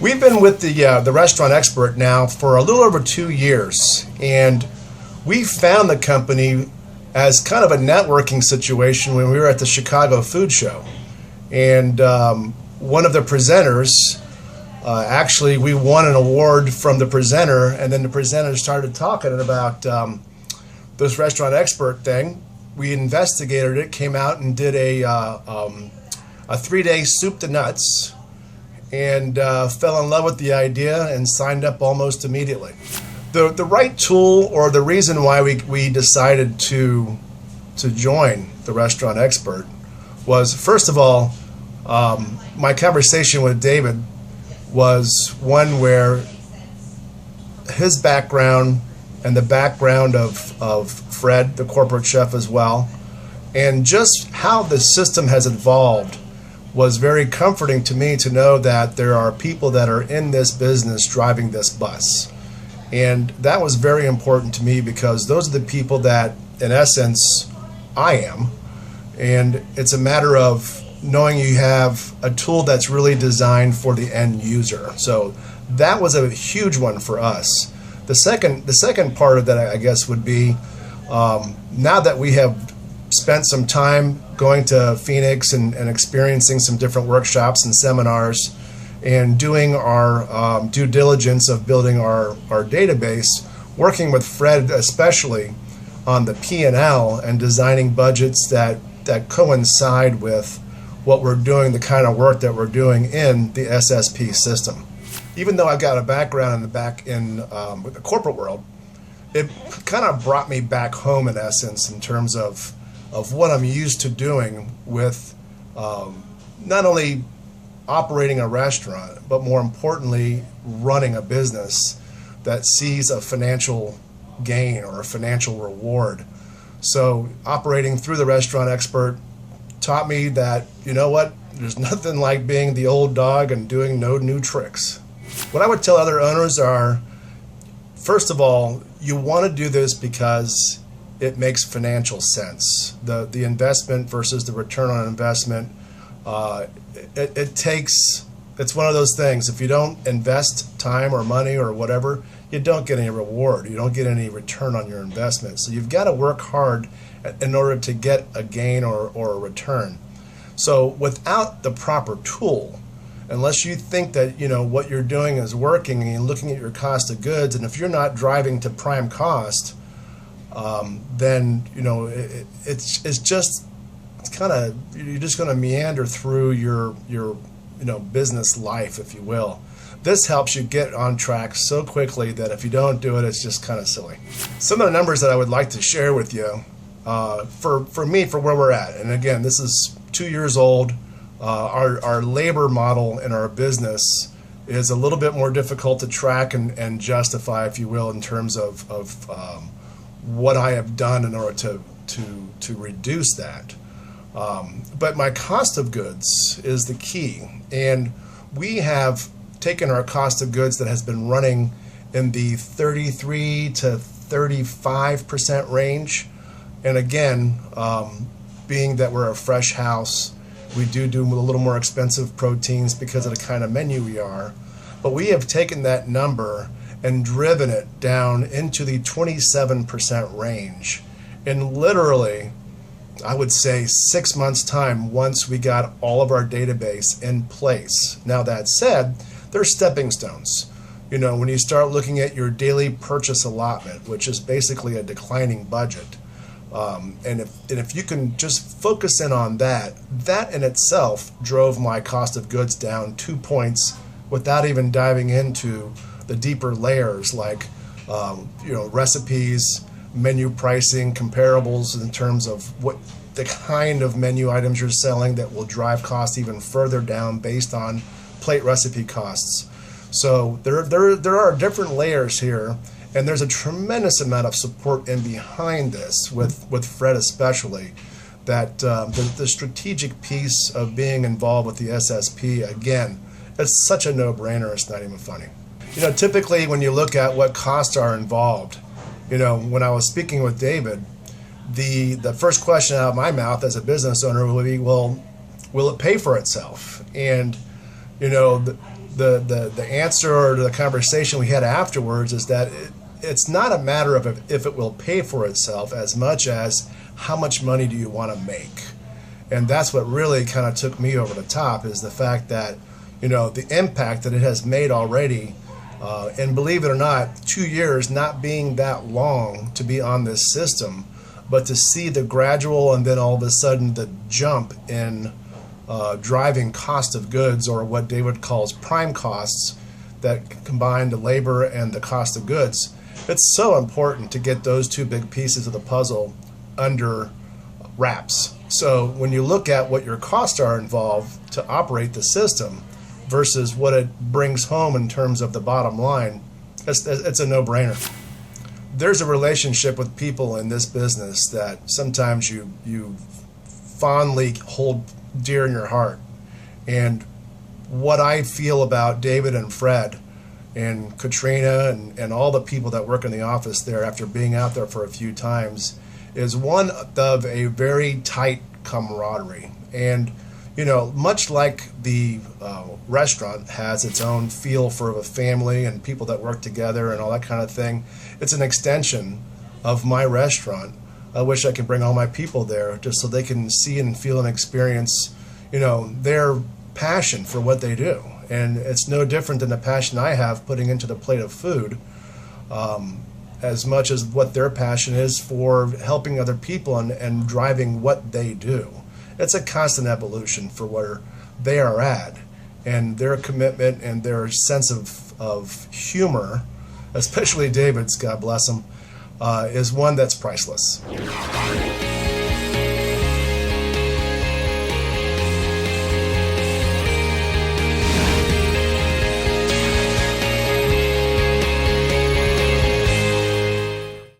We've been with the Restaurant Expert now for a little over 2 years, and we found the company as kind of a networking situation when we were at the Chicago Food Show. And one of the presenters, actually we won an award from the presenter, and then the presenter started talking about this Restaurant Expert thing. We investigated it, came out and did a 3-day soup to nuts, and fell in love with the idea and signed up almost immediately. The right tool, or the reason why we decided to join the Restaurant Expert, was, first of all, my conversation with David was one where his background and the background of Fred, the corporate chef as well, and just how the system has evolved was very comforting to me to know that there are people that are in this business driving this bus. And that was very important to me, because those are the people that, in essence, I am. And it's a matter of knowing you have a tool that's really designed for the end user. So that was a huge one for us. The second part of that, I guess, would be now that we have spent some time going to Phoenix and experiencing some different workshops and seminars, and doing our due diligence of building our database, working with Fred especially on the P&L and designing budgets that coincide with what we're doing, the kind of work that we're doing in the SSP system. Even though I've got a background in with the corporate world, it kind of brought me back home, in essence, in terms of what I'm used to doing with not only operating a restaurant, but more importantly, running a business that sees a financial gain or a financial reward. So operating through the Restaurant Expert taught me that, you know what, there's nothing like being the old dog and doing no new tricks. What I would tell other owners are, first of all, you want to do this because it makes financial sense. The investment versus the return on investment, it's one of those things. If you don't invest time or money or whatever, you don't get any reward. You don't get any return on your investment. So you've got to work hard in order to get a gain or a return. So without the proper tool, unless you think that what you're doing is working, and you're looking at your cost of goods, and if you're not driving to prime cost, then it's kind of, you're just going to meander through your business life, if you will. This helps you get on track so quickly that if you don't do it, it's just kind of silly. Some of the numbers that I would like to share with you, for me, for where we're at, and again, this is 2 years old. Our labor model in our business is a little bit more difficult to track and justify, if you will, in terms of what I have done in order to reduce that. But my cost of goods is the key, and we have taken our cost of goods that has been running in the 33 to 35% range. And again, being that we're a fresh house, we do a little more expensive proteins because of the kind of menu we are. But we have taken that number and driven it down into the 27% range. And literally, I would say 6 months' time, once we got all of our database in place. Now that said, there's stepping stones. When you start looking at your daily purchase allotment, which is basically a declining budget, and if you can just focus in on that in itself drove my cost of goods down 2 points without even diving into the deeper layers like recipes, menu pricing, comparables in terms of what the kind of menu items you're selling that will drive costs even further down based on plate recipe costs. So there are different layers here, and there's a tremendous amount of support in behind this with Fred especially, that the strategic piece of being involved with the SSP, again, it's such a no-brainer, it's not even funny. Typically when you look at what costs are involved, when I was speaking with David, the first question out of my mouth as a business owner would be, well, will it pay for itself? And the answer to the conversation we had afterwards is that it's not a matter of if it will pay for itself as much as how much money do you want to make. And that's what really kind of took me over the top, is the fact that, the impact that it has made already. And believe it or not, 2 years not being that long to be on this system, but to see the gradual and then all of a sudden the jump in driving cost of goods, or what David calls prime costs, that combine the labor and the cost of goods. It's so important to get those two big pieces of the puzzle under wraps. So when you look at what your costs are involved to operate the system versus what it brings home in terms of the bottom line, it's a no-brainer. There's a relationship with people in this business that sometimes you fondly hold dear in your heart. And what I feel about David and Fred and Katrina and all the people that work in the office there after being out there for a few times is one of a very tight camaraderie. And much like the restaurant has its own feel for a family and people that work together and all that kind of thing, it's an extension of my restaurant. I wish I could bring all my people there just so they can see and feel and experience, their passion for what they do. And it's no different than the passion I have putting into the plate of food, as much as what their passion is for helping other people and driving what they do. It's a constant evolution for where they are at, and their commitment and their sense of humor, especially David's, God bless him, is one that's priceless.